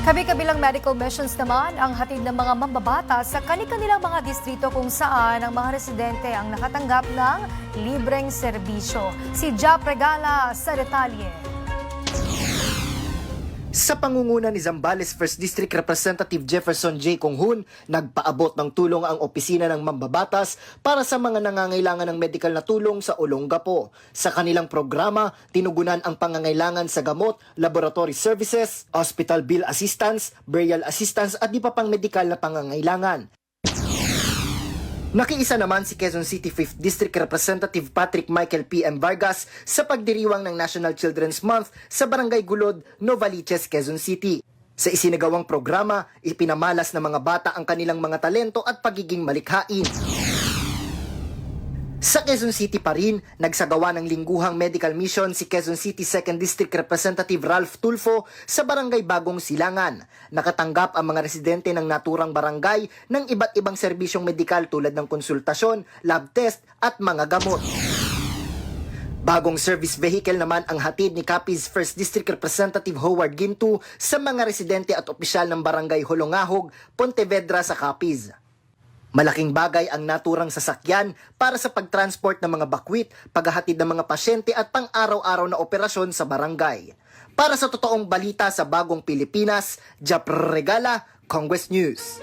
Kabi-kabilang medical missions naman ang hatid ng mga mambabata sa kani-kanilang mga distrito kung saan ang mga residente ang nakatanggap ng libreng serbisyo. Si Jap Regala sa detalye. Sa pangunguna ni Zambales 1st District Representative Jefferson J. Conghun, nagpaabot ng tulong ang opisina ng mambabatas para sa mga nangangailangan ng medikal na tulong sa Olongapo. Sa kanilang programa, tinugunan ang pangangailangan sa gamot, laboratory services, hospital bill assistance, burial assistance at di pa pang medikal na pangangailangan. Nakiisa naman si Quezon City 5th District Representative Patrick Michael P.M. Vargas sa pagdiriwang ng National Children's Month sa Barangay Gulod, Novaliches, Quezon City. Sa isinagawang programa, ipinamalas ng mga bata ang kanilang mga talento at pagiging malikhain. Sa Quezon City pa rin, nagsagawa ng lingguhang medical mission si Quezon City 2nd District Representative Ralph Tulfo sa Barangay Bagong Silangan. Nakatanggap ang mga residente ng naturang barangay ng iba't ibang serbisyong medikal tulad ng konsultasyon, lab test at mga gamot. Bagong service vehicle naman ang hatid ni Capiz 1st District Representative Howard Gintu sa mga residente at opisyal ng Barangay Holongahog, Pontevedra sa Capiz. Malaking bagay ang naturang sasakyan para sa pagtransport ng mga bakwit, paghahatid ng mga pasyente at pang-araw-araw na operasyon sa barangay. Para sa totoong balita sa Bagong Pilipinas, Jap Regala, Congress News.